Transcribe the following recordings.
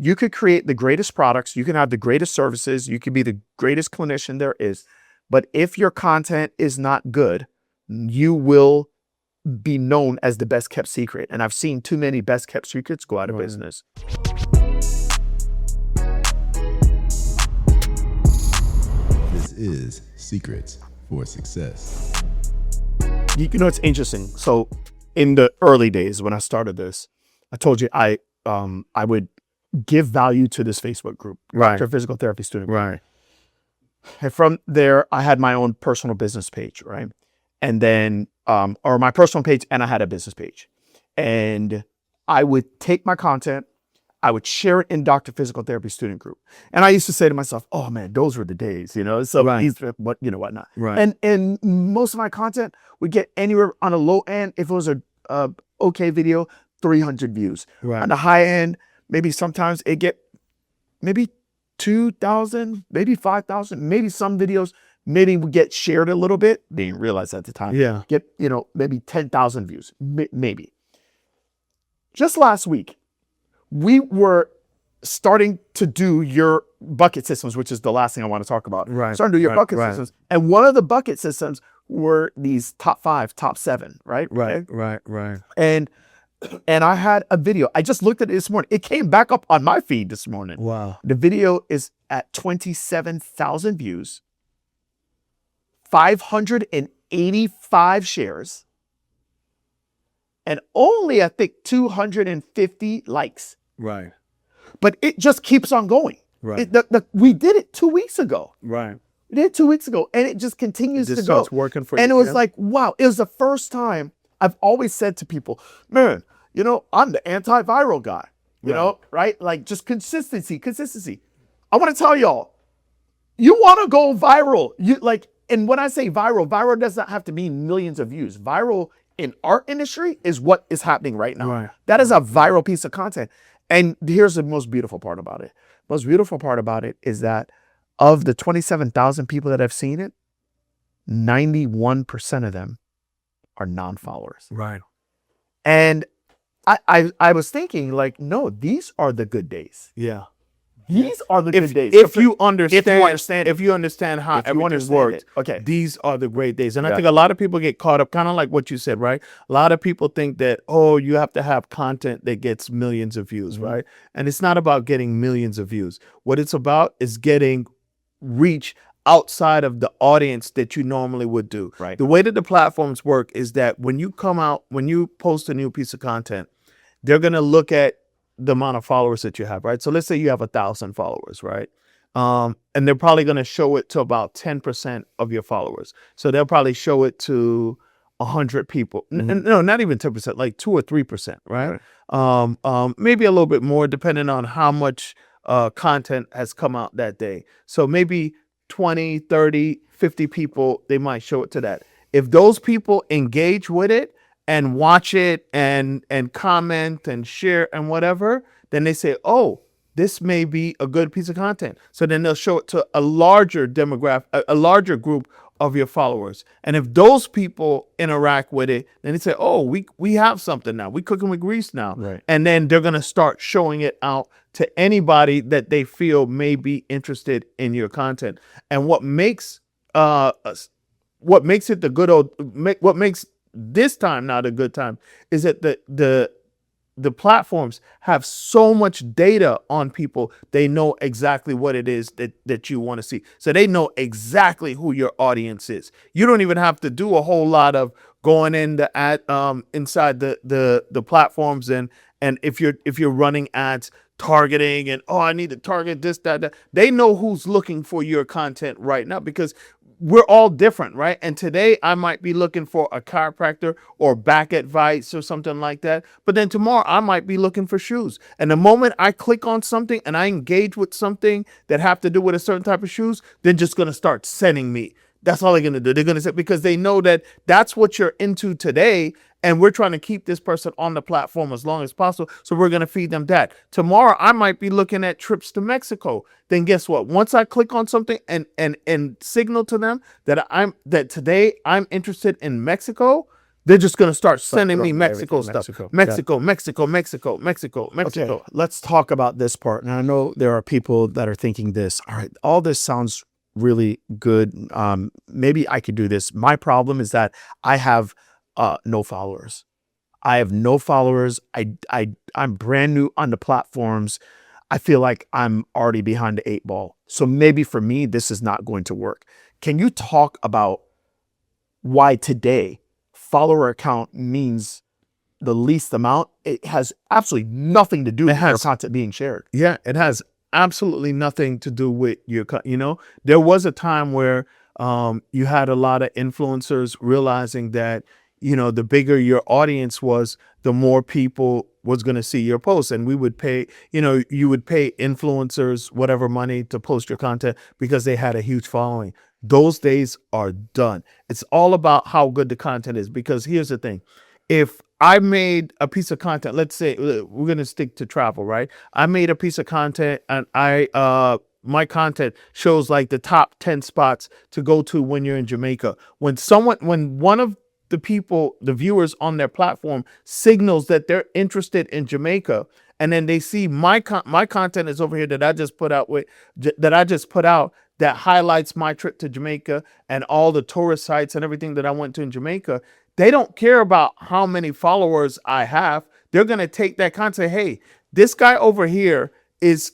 you could create the greatest products, you can have the greatest services, you could be the greatest clinician there is, but if your content is not good, you will be known as the best kept secret. And I've seen too many best kept secrets go out of business. This is Secrets for Success. You know, it's interesting. So in the early days when I started this, I told you I would give value to this Facebook group, Right. Dr. Physical Therapy Student Group. Right. And from there, I had my own personal business page, right? And then, or my personal page, and I had a business page. And I would take my content, I would share it in Dr. Physical Therapy Student Group. And I used to say to myself, oh man, those were the days, you know? So Right. whatnot. Right. And most of my content would get anywhere on a low end, if it was a okay video, 300 views. Right. On the high end, maybe sometimes it get maybe 2,000, maybe 5,000, maybe some videos maybe would get shared a little bit. Didn't realize at the time. Yeah. Get, maybe 10,000 views, maybe. Just last week, we were starting to do your bucket systems, which is the last thing I want to talk about. Right. Starting to do your Right. bucket Right. systems. And one of the bucket systems were these top 5, top 7, right? Right. Okay? Right. Right. And I had a video. I just looked at it this morning. It came back up on my feed this morning. Wow. The video is at 27,000 views, 585 shares, and only, I think, 250 likes. Right. But it just keeps on going. Right. We did it 2 weeks ago. Right. We did it 2 weeks ago, and it just continues It just to go. starts working for you. And it was yeah. like, wow, it was the first time. I've always said to people, man, I'm the antiviral guy, you know, right? Like just consistency. I want to tell y'all, you want to go viral. And when I say viral does not have to mean millions of views. Viral in our industry is what is happening right now. Right. That is a viral piece of content. And here's the most beautiful part about it. Most beautiful part about it is that of the 27,000 people that have seen it, 91% of them are non-followers. Right. And I was thinking, like, no, these are the good days. Yeah. These are the good days. If you understand how If you everything understand works, it. Okay. these are the great days. And I Yeah. think a lot of people get caught up, kind of like what you said, right? A lot of people think that, you have to have content that gets millions of views, Mm-hmm. right? And it's not about getting millions of views. What it's about is getting reach outside of the audience that you normally would do. Right. The way that the platforms work is that when you post a new piece of content, they're going to look at the amount of followers that you have, right? So let's say you have 1,000 followers, right? And they're probably going to show it to about 10% of your followers. So they'll probably show it to 100 people. No, not even 10%, like 2 or 3%, right? Maybe a little bit more depending on how much content has come out that day. So maybe 20, 30, 50 people, they might show it to that. If those people engage with it and watch it and comment and share and whatever, then they say, oh, this may be a good piece of content. So then they'll show it to a larger demographic, a larger group of your followers. And if those people interact with it, then they say, oh, we have something now. We cooking with grease now. Right. And then they're going to start showing it out to anybody that they feel may be interested in your content. And what makes it the good old, what makes this time not a good time is that the platforms have so much data on people. They know exactly what it is that you want to see. So they know exactly who your audience is. You don't even have to do a whole lot of going in the ad inside the platforms and if you're running ads targeting and I need to target this, that. They know who's looking for your content right now because we're all different, right? And today I might be looking for a chiropractor or back advice or something like that. But then tomorrow I might be looking for shoes. And the moment I click on something and I engage with something that have to do with a certain type of shoes, they're just going to start sending me. That's all they're going to do. They're going to say, because they know that that's what you're into today. And we're trying to keep this person on the platform as long as possible. So we're going to feed them that. Tomorrow, I might be looking at trips to Mexico. Then guess what? Once I click on something and signal to them that today I'm interested in Mexico, They're just gonna start sending me throwing Mexico everything, stuff. Mexico. Mexico. Okay, let's talk about this part. And I know there are people that are thinking this. All right, all this sounds really good. Maybe I could do this. My problem is that I have no followers. I have no followers. I'm brand new on the platforms. I feel like I'm already behind the 8 ball. So maybe for me, this is not going to work. Can you talk about why today follower account means the least amount? It has absolutely nothing to do with your content being shared. Yeah, it has absolutely nothing to do with your, there was a time where you had a lot of influencers realizing that, the bigger your audience was, the more people was going to see your posts. And we would pay, you would pay influencers whatever money to post your content because they had a huge following. Those days are done. It's all about how good the content is, because here's the thing. If I made a piece of content, let's say we're going to stick to travel, right? I made a piece of content and my content shows like the top 10 spots to go to when you're in Jamaica. When one of the people, the viewers on their platform signals that they're interested in Jamaica, and then they see my content is over here that I just put out that highlights my trip to Jamaica and all the tourist sites and everything that I went to in Jamaica. They don't care about how many followers I have. They're going to take that content. Hey, this guy over here is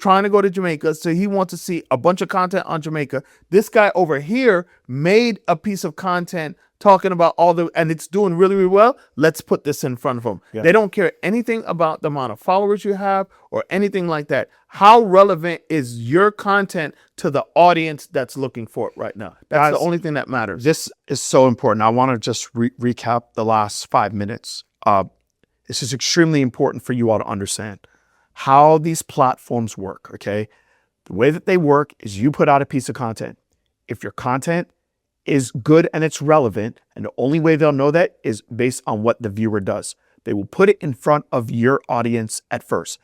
trying to go to Jamaica, so he wants to see a bunch of content on Jamaica. This guy over here made a piece of content talking about and it's doing really, really well. Let's put this in front of them. Yeah. They don't care anything about the amount of followers you have or anything like that. How relevant is your content to the audience that's looking for it right now? That's the only thing that matters. This is so important. I want to just recap the last 5 minutes. This is extremely important for you all to understand how these platforms work, okay? The way that they work is you put out a piece of content. If your content is good and it's relevant, and the only way they'll know that is based on what the viewer does. They will put it in front of your audience at first.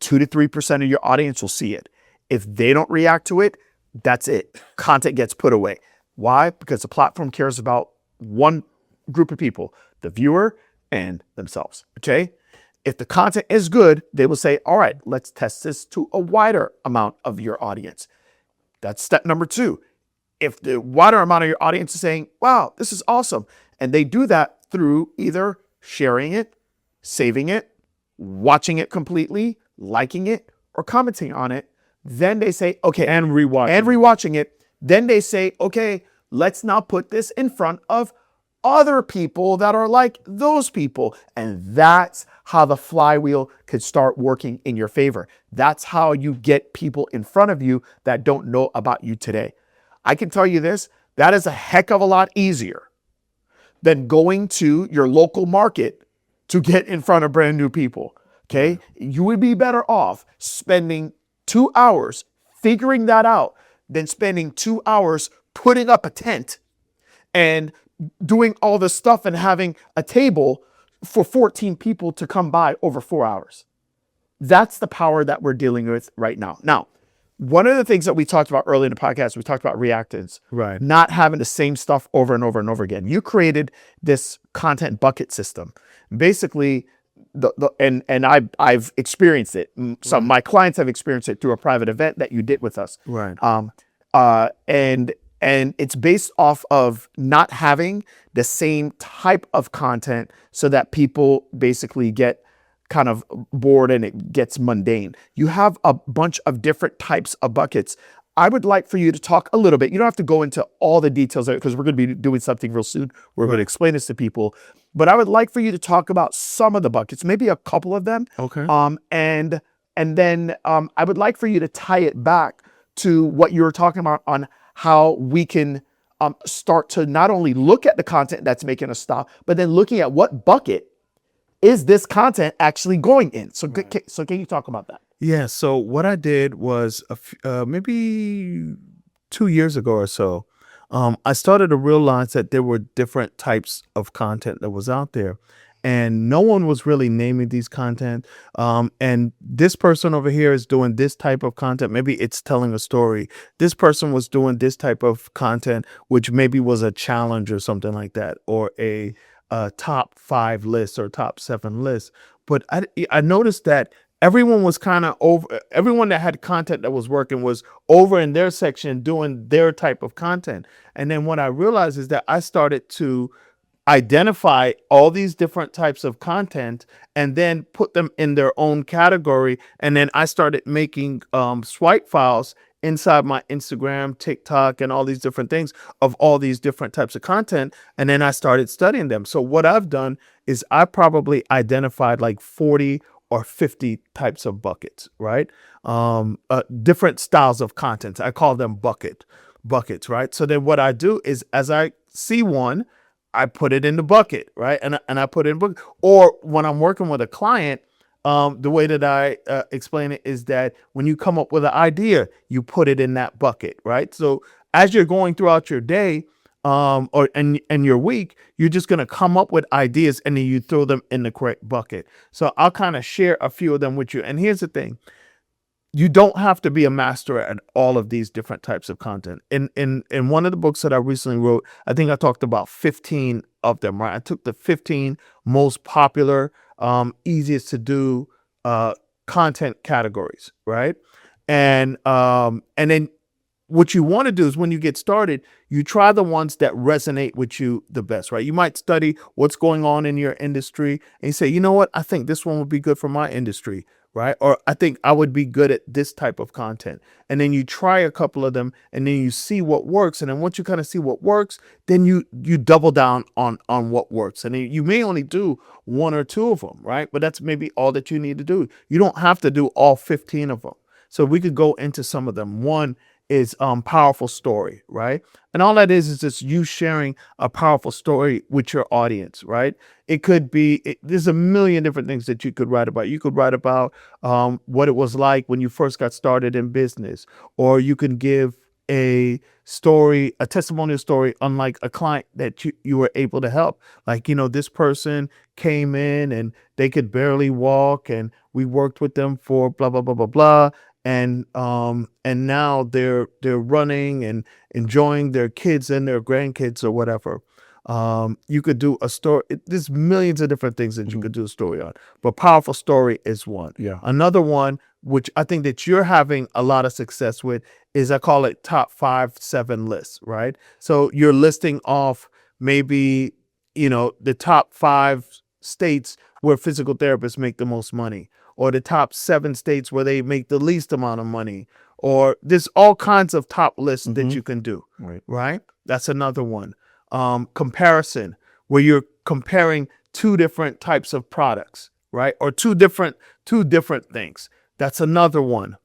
2 to 3% of your audience will see it. If they don't react to it, that's it. Content gets put away. Why? Because the platform cares about one group of people, the viewer and themselves, okay? If the content is good, they will say, all right, let's test this to a wider amount of your audience. That's step number 2. If the wider amount of your audience is saying, wow, this is awesome, and they do that through either sharing it, saving it, watching it completely, liking it, or commenting on it, then they say, okay, And rewatching it. Then they say, okay, let's now put this in front of other people that are like those people. And that's how the flywheel could start working in your favor. That's how you get people in front of you that don't know about you today. I can tell you this, that is a heck of a lot easier than going to your local market to get in front of brand new people, okay? You would be better off spending 2 hours figuring that out than spending 2 hours putting up a tent and doing all this stuff and having a table for 14 people to come by over 4 hours. That's the power that we're dealing with right now. Now, one of the things that we talked about early in the podcast, we talked about reactants, Right. Not having the same stuff over and over and over again. You created this content bucket system. Basically, I've experienced it. Some of my clients have experienced it through a private event that you did with us. Right. And it's based off of not having the same type of content so that people basically get kind of bored and it gets mundane. You have a bunch of different types of buckets. I would like for you to talk a little bit. You don't have to go into all the details because we're going to be doing something real soon. We're going to explain this to people. But I would like for you to talk about some of the buckets, maybe a couple of them. Okay. And then I would like for you to tie it back to what you were talking about on how we can start to not only look at the content that's making us stop, but then looking at what bucket is this content actually going in. So, so can you talk about that? Yeah. So what I did was maybe 2 years ago or so, I started to realize that there were different types of content that was out there. And no one was really naming these content. And this person over here is doing this type of content. Maybe it's telling a story. This person was doing this type of content, which maybe was a challenge or something like that, or a top 5 lists or top 7 lists. But I noticed that everyone was kind of over. Everyone that had content that was working was over in their section doing their type of content. And then what I realized is that I started to identify all these different types of content and then put them in their own category. And then I started making swipe files inside my Instagram, TikTok, and all these different things of all these different types of content. And then I started studying them. So what I've done is I probably identified like 40 or 50 types of buckets, right? Different styles of content. I call them buckets, right? So then what I do is as I see one, I put it in the bucket, right? And I put it in book. Or when I'm working with a client, the way that I explain it is that when you come up with an idea, you put it in that bucket, right? So as you're going throughout your day and your week, you're just going to come up with ideas and then you throw them in the correct bucket. So I'll kind of share a few of them with you. And here's the thing. You don't have to be a master at all of these different types of content. In one of the books that I recently wrote, I think I talked about 15 of them, right? I took the 15 most popular, easiest to do content categories, right? And then what you want to do is when you get started, you try the ones that resonate with you the best, right? You might study what's going on in your industry and you say, you know what? I think this one would be good for my industry, right? Or I think I would be good at this type of content. And then you try a couple of them and then you see what works. And then once you kind of see what works, then you double down on what works. And then you may only do 1 or 2 of them, right? But that's maybe all that you need to do. You don't have to do all 15 of them. So we could go into some of them. One is powerful story, right? And all that is just you sharing a powerful story with your audience, right? It could be, there's a million different things that you could write about. You could write about what it was like when you first got started in business, or you can give a story, a testimonial story, unlike a client that you were able to help. Like, this person came in and they could barely walk and we worked with them for blah, blah, blah, blah, blah. And now they're running and enjoying their kids and their grandkids or whatever. You could do a story. There's millions of different things that you could do a story on, but powerful story is one. Yeah. Another one, which I think that you're having a lot of success with, is I call it top 5, 7 lists, right? So you're listing off maybe, the top 5 states where physical therapists make the most money, or the top 7 states where they make the least amount of money, or there's all kinds of top lists that you can do, right? That's another one. Comparison, where you're comparing 2 different types of products, right? Or two different things. That's another one.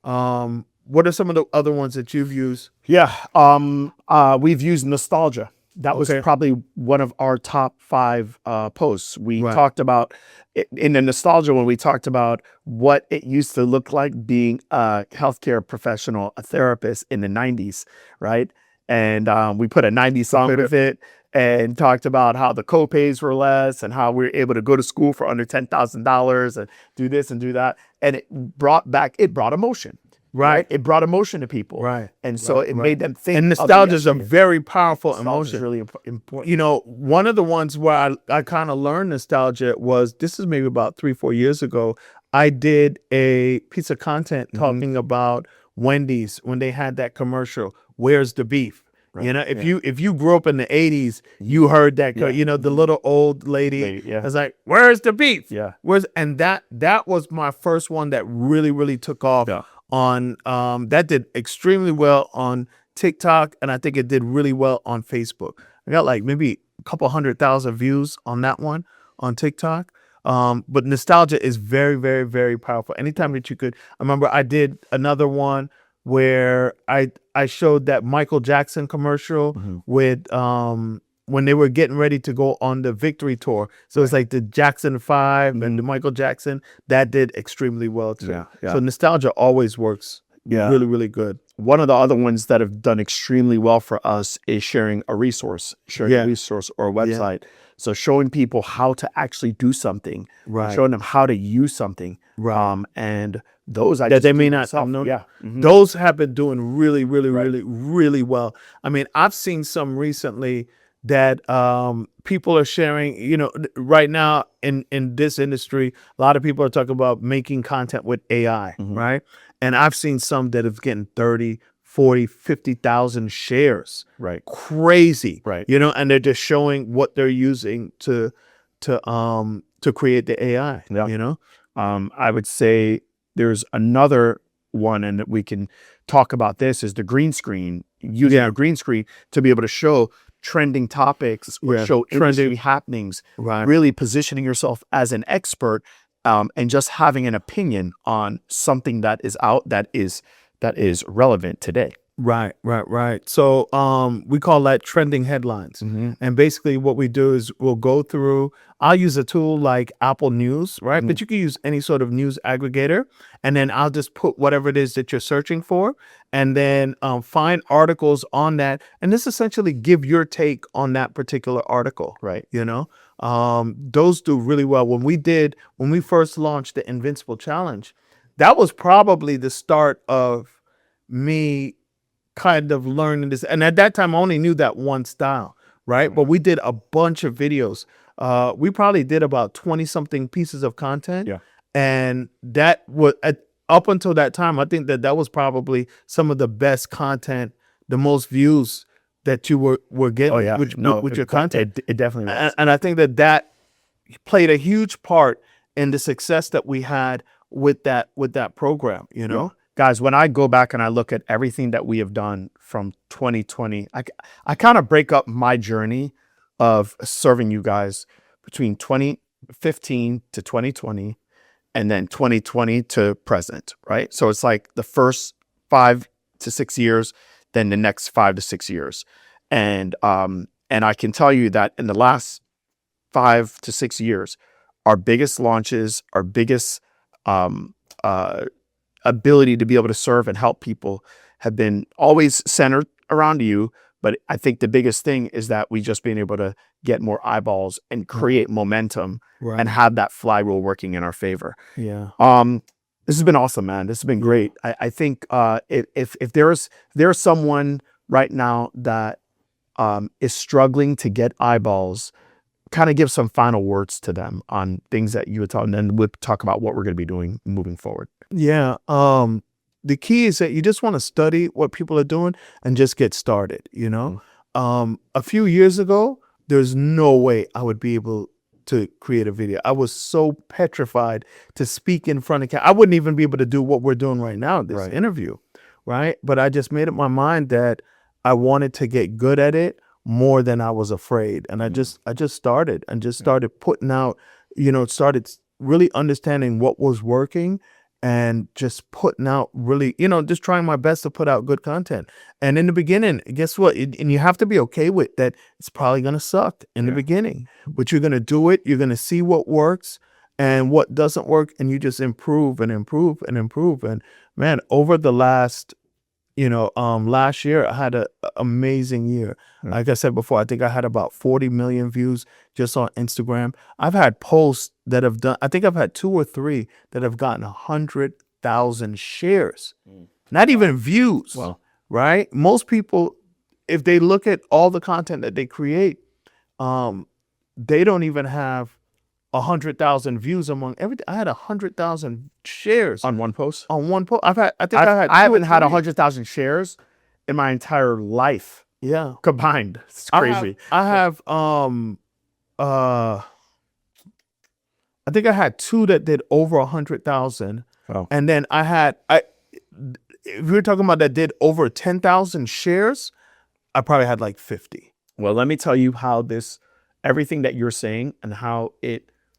What are some of the other ones that you've used? Yeah. We've used nostalgia. That was probably one of our top 5 posts. We talked about in the nostalgia when we talked about what it used to look like being a healthcare professional, a therapist in the 90s, right? And we put a 90s song with it and talked about how the copays were less and how we were able to go to school for under $10,000 and do this and do that. And it brought emotion. Right. It brought emotion to people. Right. And so it made them think. And nostalgia is a very powerful emotion. Is really important. One of the ones where I kind of learned nostalgia was, this is maybe about 3-4 years ago. I did a piece of content talking about Wendy's when they had that commercial, "Where's the beef?" Right. If you grew up in the 80s, you heard that, the little old lady was like, "Where's the beef?" Yeah. And that was my first one that really, really took off. Yeah. That did extremely well on TikTok, and I think it did really well on Facebook. I got like maybe a couple 100,000 views on that one on TikTok. But nostalgia is very, very, very powerful. Anytime that you could, I remember I did another one where I showed that Michael Jackson commercial with when they were getting ready to go on the Victory Tour. So it's like the Jackson 5 and the Michael Jackson, that did extremely well too. Yeah. So nostalgia always works really, really good. One of the other ones that have done extremely well for us is sharing a resource or a website. Yeah. So showing people how to actually do something, showing them how to use something. And those that they may not know. Yeah. Those have been doing really, really, really, really well. I mean, I've seen some recently that people are sharing. You know, right now in this industry, a lot of people are talking about making content with AI, right? And I've seen some that have getting 30, 40, 50,000 shares. Right. Crazy. Right. You know, and they're just showing what they're using to create the AI. Yeah. You know? I would say there's another one, and we can talk about this, is the green screen, using a green screen to be able to show trending topics or show industry happenings, Right. really positioning yourself as an expert, and just having an opinion on something that is out that is relevant today. Right. So we call that trending headlines. And basically what we do is we'll go through, I'll use a tool like Apple News, right? But you can use any sort of news aggregator. And then I'll just put whatever it is that you're searching for, and then find articles on that. And this essentially give your take on that particular article. Right. You know, those do really well. When we first launched the Invincible Challenge, that was probably the start of me kind of learning this. And at that time, I only knew that one style, right? But we did a bunch of videos. We probably did about 20 something pieces of content. Yeah. And that was, up until that time, I think that was probably some of the best content, the most views that you were getting with your content. It definitely was. And I think that played a huge part in the success that we had with that program, you know? Guys, when I go back and I look at everything that we have done from 2020, I kind of break up my journey of serving you guys between 2015 to 2020 and then 2020 to present, right? So it's like the first 5 to 6 years, then the next 5 to 6 years. And I can tell you that in the last 5 to 6 years, our biggest launches, our biggest ability to be able to serve and help people have been always centered around you. But I think the biggest thing is that we just been able to get more eyeballs and create momentum and have that flywheel working in our favor. Yeah. This has been awesome, man. This has been great. I think if there's someone right now that is struggling to get eyeballs, kind of give some final words to them on things that you would talk, and then we'll talk about what we're going to be doing moving forward. Yeah. The key is that you just want to study what people are doing and just get started, you know? A few years ago, there's no way I would be able to create a video. I was so petrified to speak in front of camera. I wouldn't even be able to do what we're doing right now, this interview, right? But I just made up my mind that I wanted to get good at it more than I was afraid. And I just started putting out, you know, started really understanding what was working and just putting out really, you know, just trying my best to put out good content. And in the beginning, guess what? And you have to be okay with that. It's probably going to suck in the beginning, but you're going to do it. You're going to see what works and what doesn't work. And you just improve and improve and improve. And man, over the last, you know, last year, I had an amazing year. Like I said before, I think I had about 40 million views just on Instagram. I've had posts that have done, I think I've had 2 or 3 that have gotten 100,000 shares, not even views, right? Most people, if they look at all the content that they create, they don't even have 100,000 views among everything. I had 100,000 shares On one post? on one post. I I 2 or haven't had 3. 100,000 shares in my entire life Yeah. combined. It's crazy. I have I think I had 2 that did over 100,000. Oh. And then if you're talking about that did over 10,000 shares, I probably had like 50. Well, let me tell you how everything that you're saying and how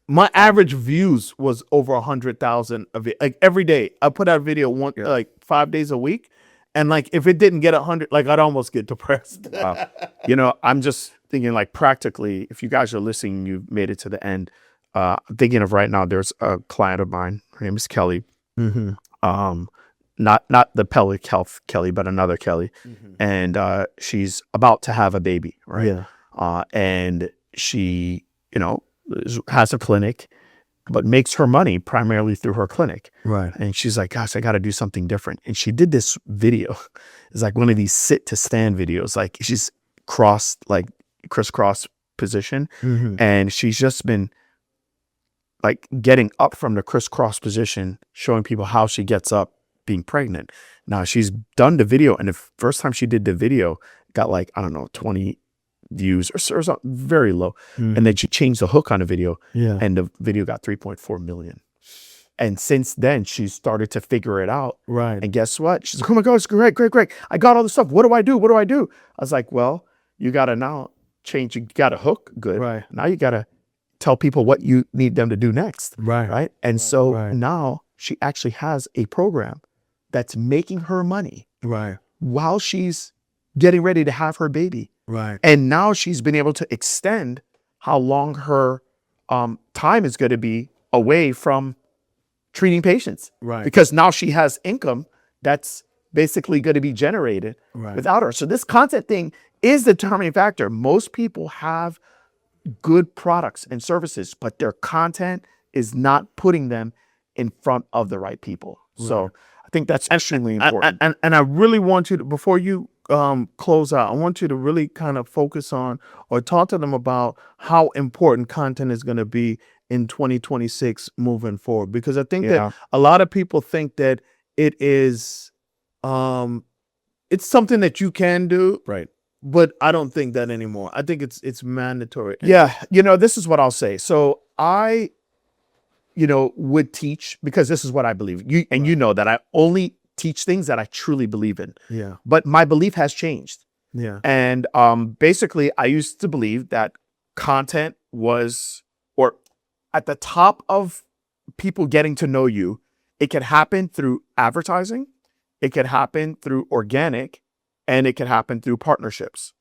My average views was over 100,000 of it. Like every day, I put out a video like 5 days a week, and like if it didn't get 100, like I'd almost get depressed. Wow. You know, I'm just thinking like practically, if you guys are listening, you've made it to the end. I'm thinking of right now, there's a client of mine. Her name is Kelly. Not the pelvic health Kelly, but another Kelly. And she's about to have a baby, right? Yeah. And she, you know, has a clinic, but makes her money primarily through her clinic. Right. And she's like, gosh, I got to do something different. And she did this video. It's like one of these sit to stand videos. Like she's crossed, like crisscross position, Mhm. and she's just been like getting up from the crisscross position, showing people how she gets up being pregnant. Now she's done the video, and the first time she did the video, got like, I don't know, 20 views or something, very low. Mhm. And then she changed the hook on the video, Yeah. and the video got 3.4 million. And since then, she's started to figure it out. Right. And guess what? She's like, oh my God, it's great, great, great. I got all this stuff. What do I do? What do I do? I was like, well, you got to now change. You got a hook. Good. Right. Now you got to tell people what you need them to do next. Right. Right. And so Right. now she actually has a program that's making her money Right. while she's getting ready to have her baby. Right. And now she's been able to extend how long her time is going to be away from treating patients. Right. Because now she has income that's basically going to be generated Right. without her. So this content thing is the determining factor. Most people have good products and services, but their content is not putting them in front of the right people. So I think that's extremely important. And I really want you to, before you close out, I want you to really kind of focus on or talk to them about how important content is going to be in 2026 moving forward. Because I think Yeah. that a lot of people think that it is, it's something that you can do, Right. but I don't think that anymore. I think it's mandatory. Yeah, this is what I'll say. So I, would teach, because this is what I believe. You know that I only teach things that I truly believe in. Yeah. But my belief has changed. Yeah. And basically, I used to believe that content was, or at the top of people getting to know you, it could happen through advertising, it could happen through organic, and it could happen through partnerships.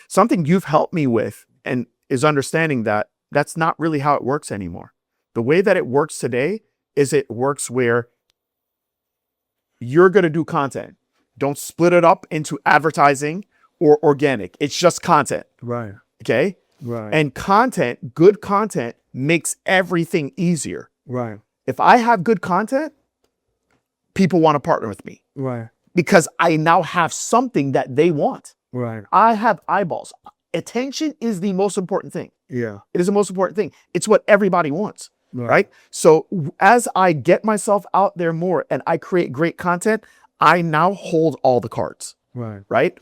Something you've helped me with and is understanding that that's not really how it works anymore. The way that it works today is it works where you're going to do content. Don't split it up into advertising or organic. It's just content. Right. Okay. Right. And content, good content, makes everything easier. right. If I have good content, people want to partner with me Right. because I now have something that they want. Right. I have eyeballs. Attention is the most important thing. Yeah. It is the most important thing. It's what everybody wants, Right. right? So as I get myself out there more and I create great content, I now hold all the cards, Right. right?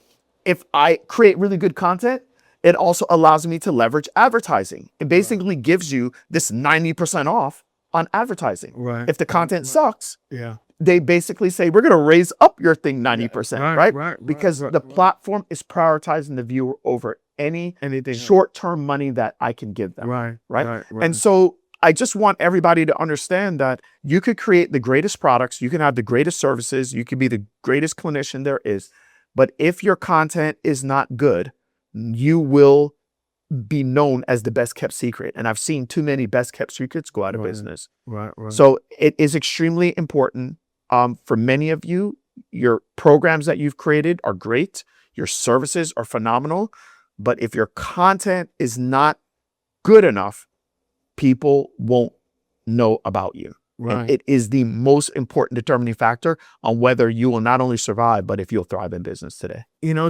If I create really good content, it also allows me to leverage advertising. It basically gives you this 90% off on advertising. Right. If the content sucks, Yeah. they basically say, we're going to raise up your thing 90%, Right, right? right, Because right, the right. platform is prioritizing the viewer over any Anything. short-term money that I can give them. Right. right? Right. Right. And so I just want everybody to understand that you could create the greatest products, you can have the greatest services, you could be the greatest clinician there is, but if your content is not good, you will be known as the best kept secret. And I've seen too many best kept secrets go out of Right. business. right. Right. So it is extremely important for many of you. Your programs that you've created are great. Your services are phenomenal. But if your content is not good enough, people won't know about you. right. And it is the most important determining factor on whether you will not only survive, but if you'll thrive in business today.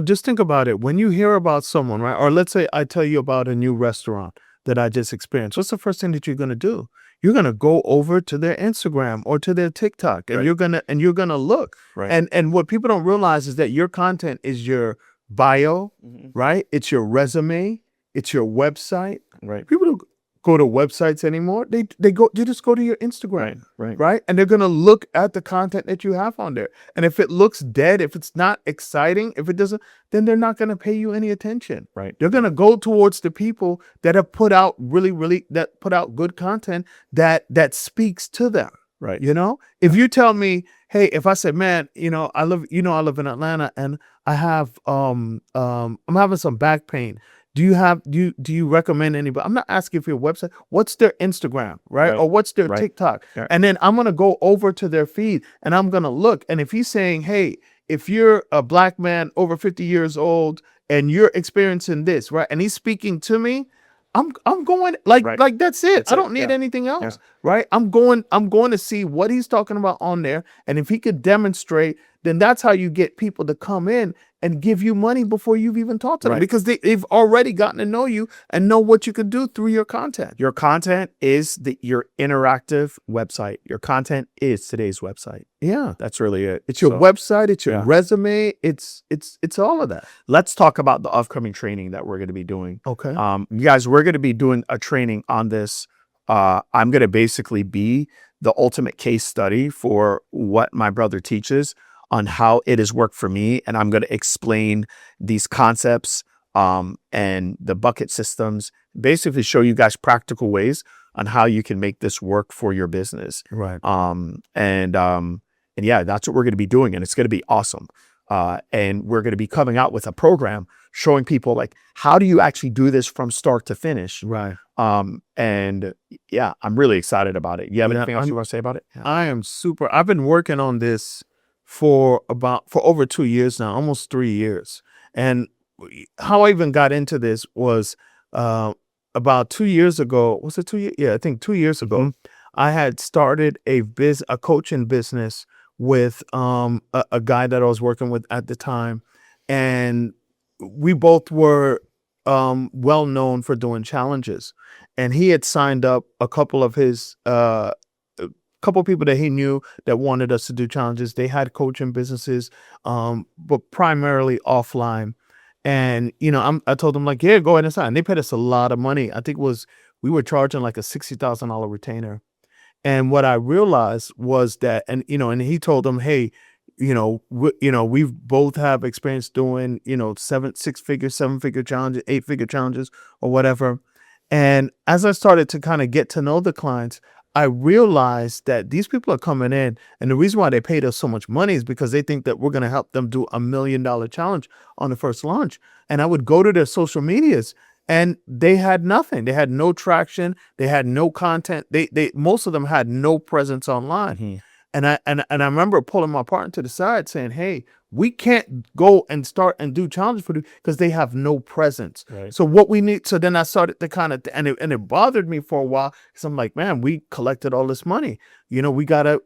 Just think about it. When you hear about someone, right? Or let's say I tell you about a new restaurant that I just experienced. What's the first thing that you're going to do? You're going to go over to their Instagram or to their TikTok and Right. you're going to look. Right. And what people don't realize is that your content is your bio, right? It's your resume, it's your website. Right. People don't go to websites anymore. They just go to your Instagram. Right. Right. And they're going to look at the content that you have on there. And if it looks dead, if it's not exciting, if it doesn't, then they're not going to pay you any attention. Right. They're going to go towards the people that have put out that put out good content that speaks to them. Right. If you tell me, hey, if I said, man, I live in Atlanta and I have, I'm having some back pain. Do you recommend anybody? I'm not asking for your website. What's their Instagram, right? Right. Or what's their Right. TikTok? Yeah. And then I'm going to go over to their feed and I'm going to look. And if he's saying, hey, if you're a Black man over 50 years old and you're experiencing this, right? And he's speaking to me, I'm going Right. like that's it. That's I it. don't need Yeah. anything else, Yeah. right? I'm going to see what he's talking about on there. And if he could demonstrate then that's how you get people to come in and give you money before you've even talked to them, Right. because they've already gotten to know you and know what you can do through your content. Your content is your interactive website. Your content is today's website. Yeah. That's really it. It's your So, website, it's your yeah. resume, it's all of that. let's talk about the upcoming training that we're going to be doing. Okay. You guys, we're going to be doing a training on this. I'm going to basically be the ultimate case study for what my brother teaches on how it has worked for me. And I'm going to explain these concepts and the bucket systems, basically show you guys practical ways on how you can make this work for your business. Right. And yeah, that's what we're going to be doing. And it's going to be awesome. And we're going to be coming out with a program showing people like, how do you actually do this from start to finish? Right. And yeah, I'm really excited about it. You have Yeah, anything else you want to say about it? Yeah. I am super. I've been working on this for over 2 years now, almost 3 years. And how I even got into this was about 2 years ago. Was it 2 years? Yeah, I think 2 years ago, I had started a coaching business with a guy that I was working with at the time, and we both were well known for doing challenges. And he had signed up a couple of his couple people that he knew that wanted us to do challenges. They had coaching businesses, but primarily offline. And I told them like, yeah, go ahead and sign. And they paid us a lot of money. I think we were charging like a $60,000 retainer. And what I realized was that, and he told them, hey, we've both have experience doing, 6-figure, 7-figure challenges, 8-figure challenges, or whatever. And as I started to kind of get to know the clients, I realized that these people are coming in, and the reason why they paid us so much money is because they think that we're going to help them do $1 million challenge on the first launch. And I would go to their social medias, and they had nothing. They had no traction. They had no content. They most of them had no presence online. Mhm. And I remember pulling my partner to the side saying, hey, we can't go and start and do challenges for them because they have no presence. Right. So what we need, so then I started to kind of, and it bothered me for a while, because I'm like, man, we collected all this money. We got to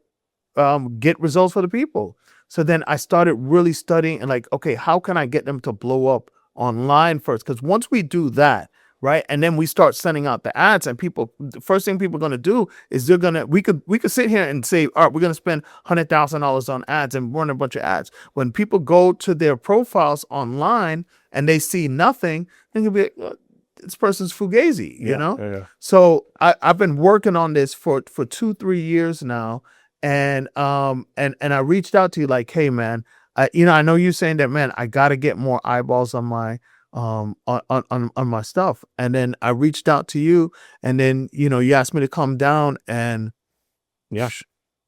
get results for the people. So then I started really studying and like, okay, how can I get them to blow up online first? Because once we do that, right, and then we start sending out the ads, and the first thing people are going to do is we could sit here and say, all right, we're going to spend $100,000 on ads and run a bunch of ads. When people go to their profiles online and they see nothing, then you'll be like, this person's fugazi, you know? Yeah. So I've been working on this for 2-3 years now. And I reached out to you like, hey man, I know you're saying that, man, I got to get more eyeballs on my on my stuff. And then I reached out to you, and then you asked me to come down, and Yeah.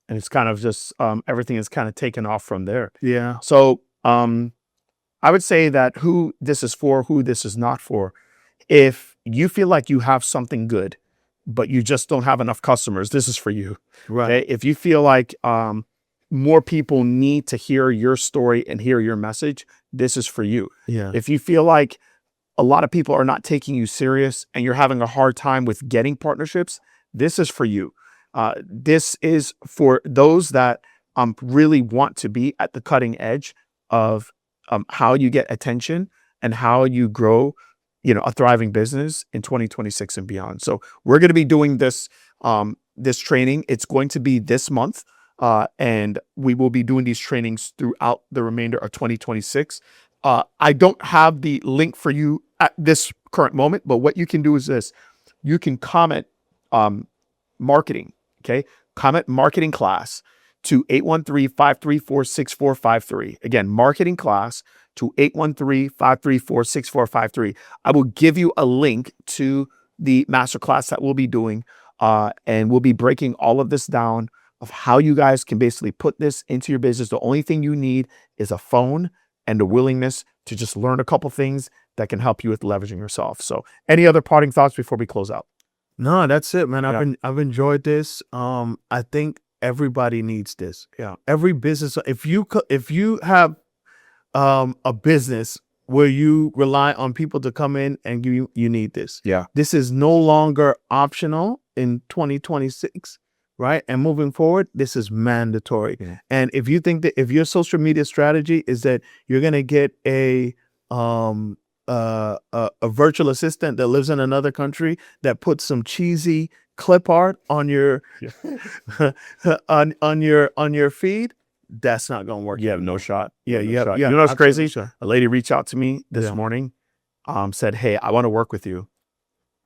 And it's kind of just everything is kind of taken off from there. yeah. So I would say that who this is for, who this is not for. If you feel like you have something good, but you just don't have enough customers, this is for you. Right. Okay? If you feel like more people need to hear your story and hear your message, this is for you. Yeah. If you feel like a lot of people are not taking you serious and you're having a hard time with getting partnerships, this is for you. This is for those that really want to be at the cutting edge of how you get attention and how you grow, a thriving business in 2026 and beyond. So we're going to be doing this training. It's going to be this month. And we will be doing these trainings throughout the remainder of 2026. I don't have the link for you at this current moment, but what you can do is this. You can comment marketing, okay? Comment marketing class to 813-534-6453. Again, marketing class to 813-534-6453. I will give you a link to the masterclass that we'll be doing, and we'll be breaking all of this down of how you guys can basically put this into your business. The only thing you need is a phone and the willingness to just learn a couple things that can help you with leveraging yourself. So any other parting thoughts before we close out? No, that's it, man. Yeah. I've enjoyed this. I think everybody needs this. Yeah. Every business, if you have a business where you rely on people to come in, and you need this. Yeah. This is no longer optional in 2026. right? And moving forward, this is mandatory. Yeah. And if you think that if your social media strategy is that you're gonna get a virtual assistant that lives in another country that puts some cheesy clip art on your on your feed, that's not gonna work. You have no shot. Yeah, No you have. shot. Yeah, You know what's crazy? absolutely. A lady reached out to me this Yeah. morning, said, "Hey, I want to work with you."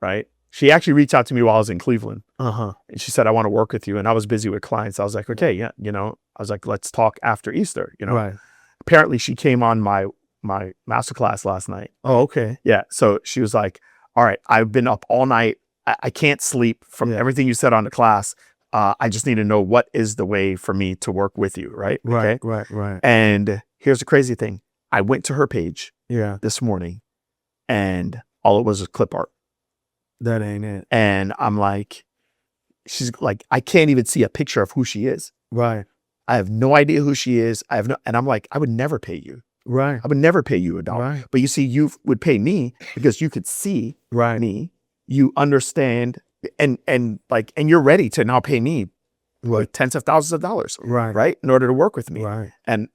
Right? She actually reached out to me while I was in Cleveland, and she said, "I want to work with you." And I was busy with clients. I was like, "Okay, yeah." I was like, "Let's talk after Easter." Right. Apparently, she came on my masterclass last night. Oh, okay. Yeah. So she was like, "All right, I've been up all night. I can't sleep from Yeah. everything you said on the class. I just need to know what is the way for me to work with you." Right. Right. Okay. Right. And here's the crazy thing. I went to her page Yeah. this morning and all it was clip art. That ain't it. And I'm like, she's like, I can't even see a picture of who she is. Right. I have no idea who she is. And I'm like, I would never pay you. Right. I would never pay you $1. Right. But you see, you would pay me because you could see Right. me, you understand, and you're ready to now pay me with tens of thousands of dollars, Right. right? In order to work with me. Right. And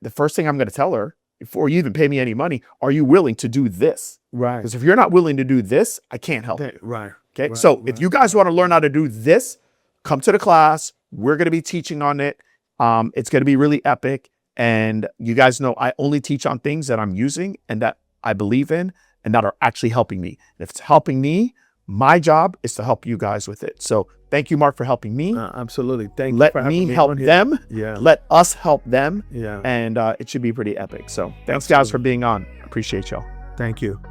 the first thing I'm going to tell her before you even pay me any money, are you willing to do this? Right. Because if you're not willing to do this, I can't help. Right. Okay. Right, So if right. you guys want to learn how to do this, come to the class. We're going to be teaching on it. It's going to be really epic. And you guys know I only teach on things that I'm using and that I believe in and that are actually helping me. And if it's helping me, my job is to help you guys with it. So thank you, Mark, for helping me. Absolutely. Thank you Let for having me me help on here. them. Yeah. Let us help them. Yeah. And it should be pretty epic. So thanks, guys, for being on. Appreciate y'all. Thank you.